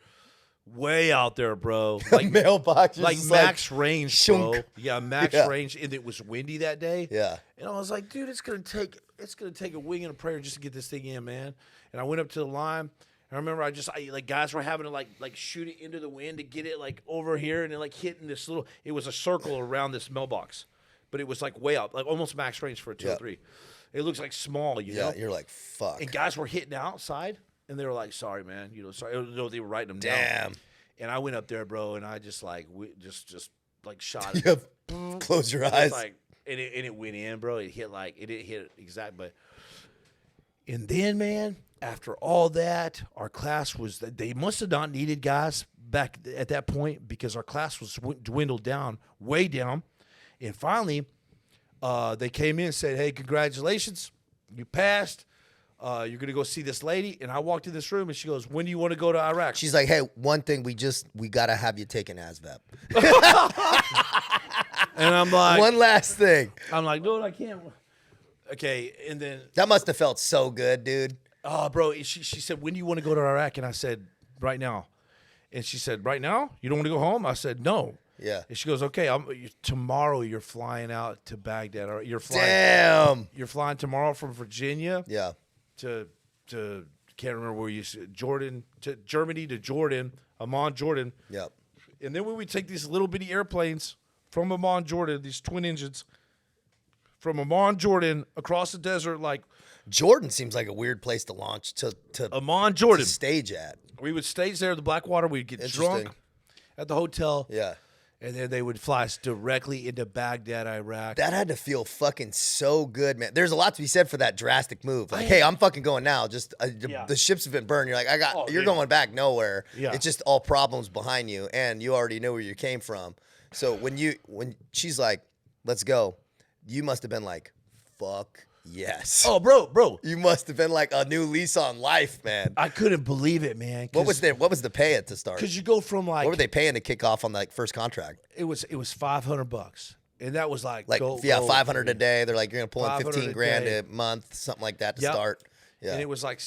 Way out there, bro. Like mailbox, like max range, shunk. bro. Yeah, max range, and it was windy that day. Yeah, and I was like, dude, it's gonna take a wing and a prayer just to get this thing in, man. And I went up to the line. And I remember like guys were having to like shoot it into the wind to get it like over here, and then like hitting this little. It was a circle around this mailbox, but it was like way up, like almost max range for a 203. It looks like small, you know. You're like, fuck. And guys were hitting outside, and they were like, "Sorry, man," sorry. No, they were writing them down. Damn. And I went up there, bro, and I just like just like shot You it. have, close your It eyes. was like, and it went in, bro. It didn't hit it exact, but. And then, man, after all that, our class they must have not needed guys back at that point because our class was dwindled down, way down. And finally, they came in and said, "Hey, congratulations, you passed. You're going to go see this lady." And I walked in this room, and she goes, "When do you want to go to Iraq?" She's like, "Hey, one thing, we got to have you take an ASVAB." And I'm like, one last thing. I'm like, "Dude, I can't." Okay, and then That must have felt so good, dude. oh, bro, she said, "When do you want to go to Iraq?" And I said, "Right now." And she said, "Right now? You don't want to go home?" I said, "No." Yeah. And she goes, "Okay, tomorrow you're flying out to Baghdad. Or you're flying. Damn. You're flying tomorrow from Virginia Yeah. to can't remember where you said Jordan to Germany to Jordan, Amman, Jordan. Yep. And then when we take these little bitty airplanes from Amman, Jordan, these twin engines." From Amman, Jordan, across the desert, like Jordan seems like a weird place to launch to Amman, Jordan. stage at. We would stage there at the Blackwater. We'd get Interesting. drunk at the hotel. Yeah. And then they would fly us directly into Baghdad, Iraq. That had to feel fucking so good, man. There's a lot to be said for that drastic move. Like, hey, I'm fucking going now. Just the ships have been burned. You're like, you're going back nowhere. Yeah. It's just all problems behind you, and you already know where you came from. So when she's like, "Let's go," you must have been like, "Fuck yes." Oh, bro. You must have been like a new lease on life, man. I couldn't believe it, man. What was the pay at to start? Because you go from like. What were they paying to kick off on the first contract? It was $500. And that was like. 500 a day. They're like, you're going to pull in 15 grand day. a month, something like that to Yep. start. Yeah. And it was like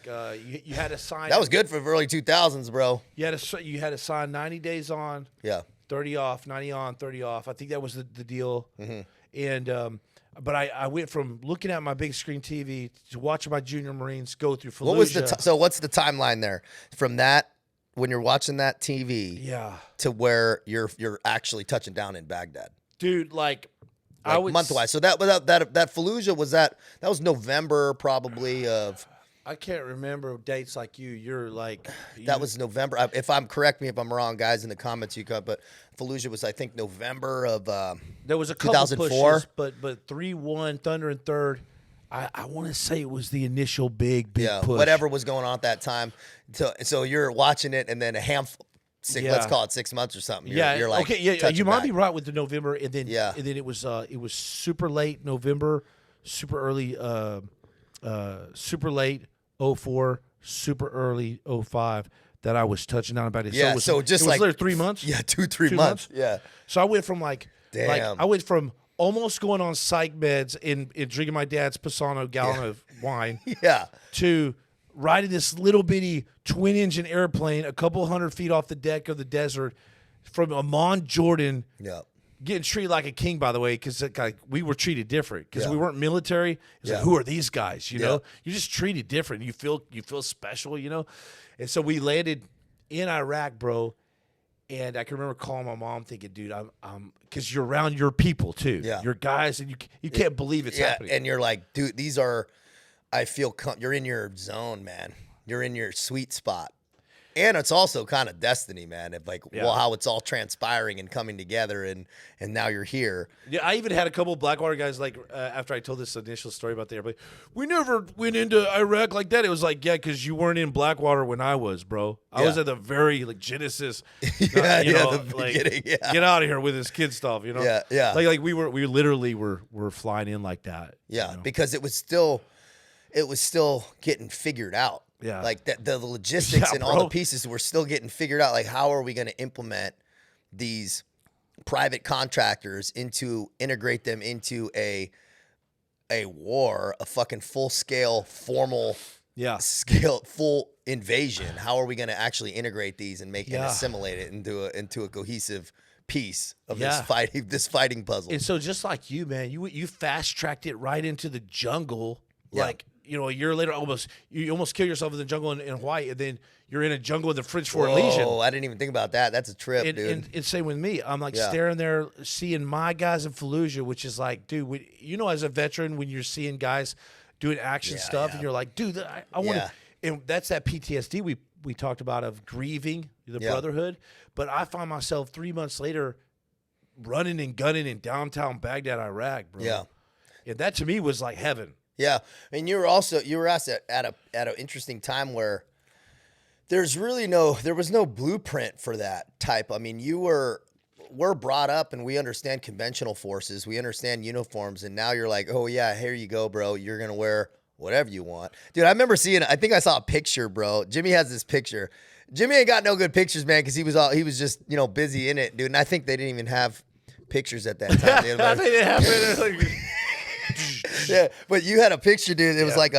you had to sign. That was good for the early 2000s, bro. You had to sign 90 days on. Yeah. 30 off, 90 on, 30 off. I think that was the deal. Mm-hmm. And but I went from looking at my big screen TV to watching my junior Marines go through Fallujah. What was so what's the timeline there from that when you're watching that TV to where you're actually touching down in Baghdad? Dude, like I would month-wise. So that Fallujah that was November probably of. I can't remember dates like you. You're like that was November. Correct me if I'm wrong, guys, in the comments you got. But Fallujah was, I think, November of. There was a couple 2004, pushes, but 3-1 Thunder and third. I want to say it was the initial big push. Whatever was going on at that time. So you're watching it, and then a handful. Let's call it 6 months or something. You're like, okay, yeah, you might back. be right with the November, and then it was super late November, super early, super late 04, super early 05 that I was touching down about it. Yeah, so it was like 3 months. Yeah, 3 months. Yeah. So I went from damn. I went from almost going on psych meds and drinking my dad's Pisano gallon of wine. Yeah. To riding this little bitty twin engine airplane a couple 100 feet off the deck of the desert from Amman, Jordan. Yeah. Getting treated like a king, by the way, because we were treated different because we weren't military. It's like, who are these guys? You know, you're just treated different. You feel special, you know. And so we landed in Iraq, bro. And I can remember calling my mom, thinking, "Dude, I'm," because you're around your people too, your guys, and you can't believe it's happening. And you're like, dude, these are. I feel you're in your zone, man. You're in your sweet spot. And it's also kind of destiny, man. Of how it's all transpiring and coming together, and now you're here. Yeah, I even had a couple of Blackwater guys after I told this initial story about the airplane. We never went into Iraq like that. It was like, because you weren't in Blackwater when I was, bro. I was at the very Genesis. The beginning. Yeah. Get out of here with this kid stuff, you know. Yeah, yeah. Like we literally were flying in like that. Yeah, you know? because it was still getting figured out. Yeah. Like the logistics and all the pieces were still getting figured out. Like, how are we going to implement these private contractors integrate them into a war, a fucking full-scale, formal, full invasion? How are we going to actually integrate these and make and assimilate it into a cohesive piece of this fighting puzzle? And so just like you, man, you fast-tracked it right into the jungle, you know, a year later, you almost kill yourself in the jungle in Hawaii, and then you're in a jungle in the French Foreign Legion. Oh, I didn't even think about that. That's a trip, dude. And it's same with me. I'm like staring there, seeing my guys in Fallujah, which is like, dude, you know, as a veteran, when you're seeing guys doing action stuff, and you're like, dude, I want to. And that's that PTSD we talked about of grieving the brotherhood. But I find myself 3 months later running and gunning in downtown Baghdad, Iraq, bro. Yeah. And that to me was like heaven. Yeah. And you were asked at an interesting time where there was no blueprint for that type. I mean, we're brought up and we understand conventional forces. We understand uniforms. And now you're like, oh yeah, here you go, bro. You're going to wear whatever you want. Dude, I remember I think I saw a picture, bro. Jimmy has this picture. Jimmy ain't got no good pictures, man, because he was just, you know, busy in it, dude. And I think they didn't even have pictures at that time. I think they have it. Yeah, but you had a picture, dude. It was like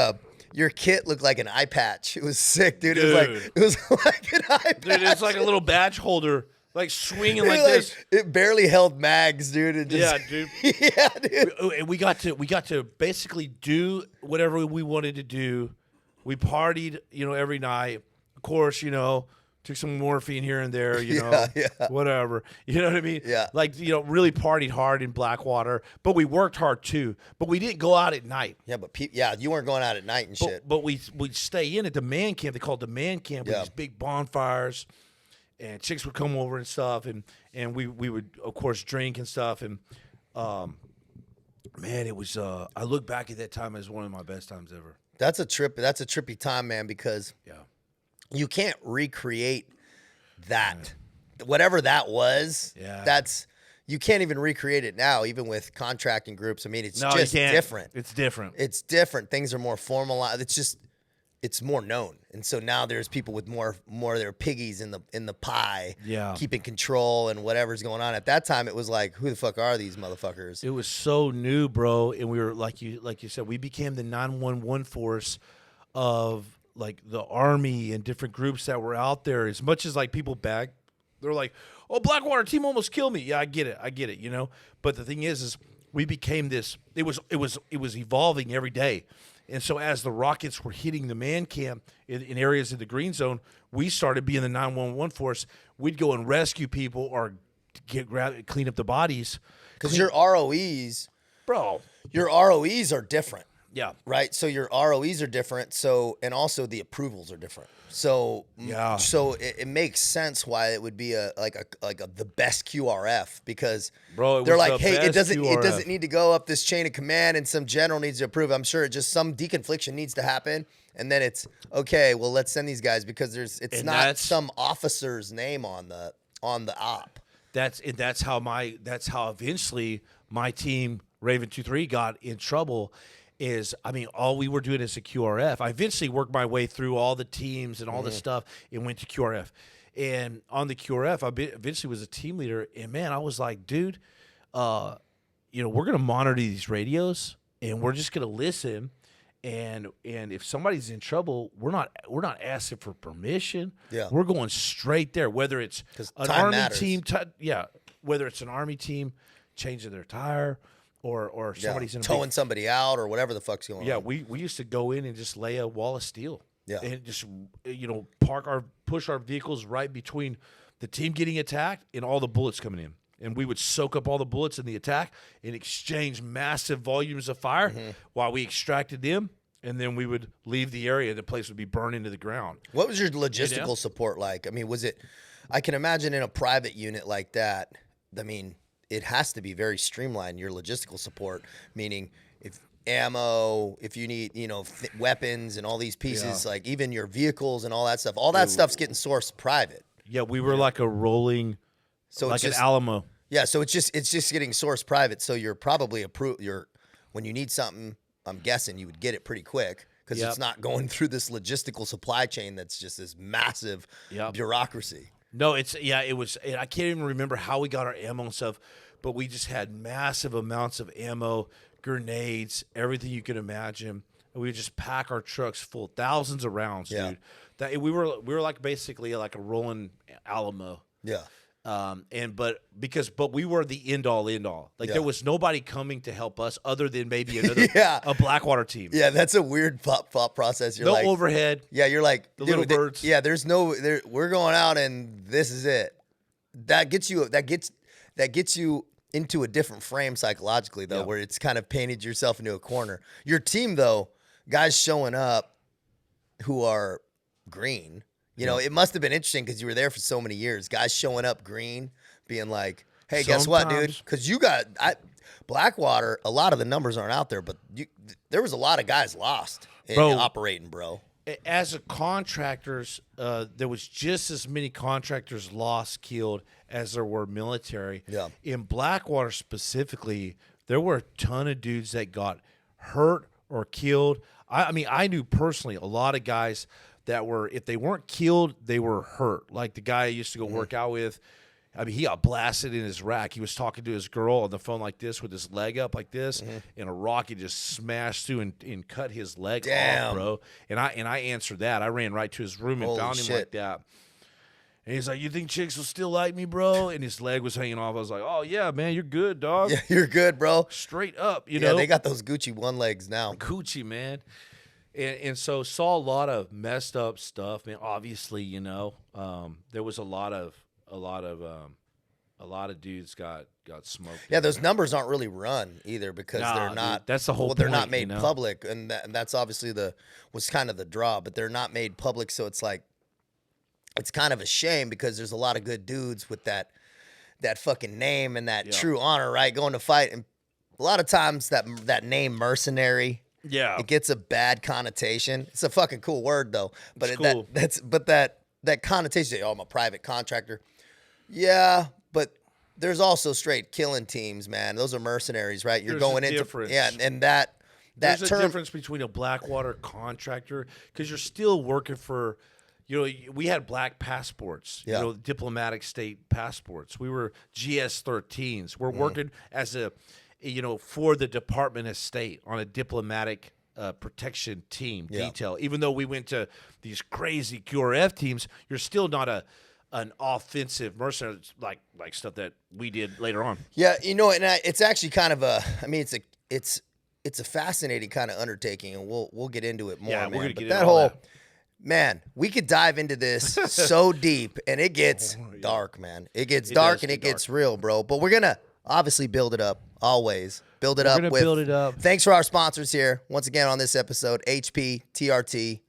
your kit looked like an eye patch. It was sick, dude. It was like an eye patch. Dude, it's like a little badge holder, like swinging like this. It barely held mags, dude. It just, yeah, dude. Yeah, dude. And we got to basically do whatever we wanted to do. We partied, you know, every night. Of course, you know, took some morphine here and there, you know, whatever. You know what I mean? Yeah. Like, you know, really partied hard in Blackwater, but we worked hard too. But we didn't go out at night. Yeah, but you weren't going out at night and shit. But we'd stay in at the man camp. They called it the man camp with these big bonfires, and chicks would come over and stuff, and we would of course drink and stuff. And man, it was. I look back at that time as one of my best times ever. That's a trip. That's a trippy time, man, because you can't recreate that. Whatever that was, you can't even recreate it now, even with contracting groups. I mean, it's just different. It's different. It's different. Things are more formalized. It's more known. And so now there's people with more of their piggies in the pie, keeping control and whatever's going on. At that time, it was like, who the fuck are these motherfuckers? It was so new, bro. And we were, like you said, we became the 911 force of like the Army and different groups that were out there. As much as like people they're like, oh, Blackwater team almost killed me. Yeah, I get it, you know. But the thing is we became this. It was evolving every day. And so as the rockets were hitting the man camp in areas of the green zone, we started being the 911 force. We'd go and rescue people or clean up the bodies. Because your ROEs, bro, are different. Yeah. Right. So your ROEs are different. So, and also the approvals are different. So, So it makes sense why it would be the best QRF, because they're like, hey, it doesn't need to go up this chain of command and some general needs to approve. I'm sure just some deconfliction needs to happen. And then it's okay. Well, let's send these guys because it's not some officer's name on the op. That's how eventually my team Raven 2-3 got in trouble. All we were doing is a QRF. I eventually worked my way through all the teams and all this stuff and went to QRF. And on the QRF, I eventually was a team leader. And man, I was like, dude, we're going to monitor these radios and we're just going to listen. And if somebody's in trouble, we're not asking for permission. Yeah, we're going straight there. Whether it's an Army team, whether it's an Army team changing their tire. Or somebody's in towing somebody out or whatever the fuck's going on. Yeah, we used to go in and just lay a wall of steel. Yeah. And just, push our vehicles right between the team getting attacked and all the bullets coming in. And we would soak up all the bullets in the attack and exchange massive volumes of fire while we extracted them. And then we would leave the area. The place would be burned into the ground. What was your logistical support like? I mean, I can imagine in a private unit like that, it has to be very streamlined, your logistical support, meaning if you need, weapons and all these pieces, like even your vehicles and all that stuff's getting sourced private. Yeah, we were like a rolling, like an Alamo. Yeah, so it's just getting sourced private. So you're probably when you need something, I'm guessing you would get it pretty quick because it's not going through this logistical supply chain that's just this massive bureaucracy. No, it was. I can't even remember how we got our ammo and stuff, but we just had massive amounts of ammo, grenades, everything you could imagine, and we would just pack our trucks full, thousands of rounds, dude. We were like basically like a rolling Alamo. Yeah. But we were the end all. Like there was nobody coming to help us other than maybe another a Blackwater team. Yeah, that's a weird thought process. You're no like overhead. Yeah, you're like the little birds. Yeah, there's no. We're going out and this is it. That gets you into a different frame psychologically though, where it's kind of painted yourself into a corner. Your team though, guys showing up who are green. You know, it must have been interesting because you were there for so many years. Guys showing up green, being like, "Hey, guess what, dude?" Because Blackwater. A lot of the numbers aren't out there, but there was a lot of guys lost in operating, bro. As a contractors, there was just as many contractors lost, killed as there were military. Yeah. In Blackwater specifically, there were a ton of dudes that got hurt or killed. I mean, I knew personally a lot of guys that were, if they weren't killed, they were hurt. Like the guy I used to go work out with, I mean, he got blasted in his rack. He was talking to his girl on the phone like this with his leg up like this, and a rocket just smashed through and cut his leg off, bro. And I answered that. I ran right to his room and found him like that. And he's like, "You think chicks will still like me, bro?" And his leg was hanging off. I was like, "Oh, yeah, man, you're good, dog." Yeah, you're good, bro. Straight up, you know? Yeah, they got those Gucci one legs now. Gucci, man. And so saw a lot of messed up stuff, man. Obviously, you know, there was a lot of dudes got smoked. Yeah, those numbers aren't really run either because they're not. Dude, that's the whole. They're point, not made you know? public, and that's obviously was kind of the draw. But they're not made public, so it's like it's kind of a shame because there's a lot of good dudes with that fucking name and that true honor, right? Going to fight, and a lot of times that name mercenary. Yeah, it gets a bad connotation. It's a fucking cool word though, but cool. that connotation. Oh, I'm a private contractor. Yeah, but there's also straight killing teams, man. Those are mercenaries, right? You're going into difference. and that there's term, a difference between a Blackwater contractor because you're still working for. You know, we had black passports, you know, diplomatic state passports. We were GS-13s. We're working as for the Department of State on a diplomatic protection team detail. Even though we went to these crazy QRF teams, you're still not an offensive mercenary like stuff that we did later on. Yeah, you know, and it's actually kind of it's a fascinating kind of undertaking, and we'll get into it more. Yeah, man. we're gonna get that into whole. all that. Man, we could dive into this so deep, and it gets dark, man. It gets dark, and it gets real, bro. But we're going to obviously build it up, always. Build it up. Build it up. Thanks for our sponsors here. Once again on this episode, hptrt.com.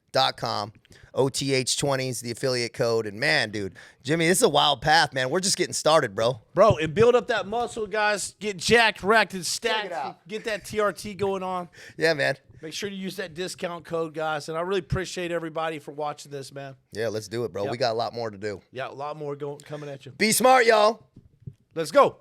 OTH20 is the affiliate code. And, man, dude, Jimmy, this is a wild path, man. We're just getting started, bro. Bro, and build up that muscle, guys. Get jacked, racked, and stacked. Get that TRT going on. Yeah, man. Make sure you use that discount code, guys. And I really appreciate everybody for watching this, man. Yeah, let's do it, bro. Yep. We got a lot more to do. Yeah, a lot more coming at you. Be smart, y'all. Let's go.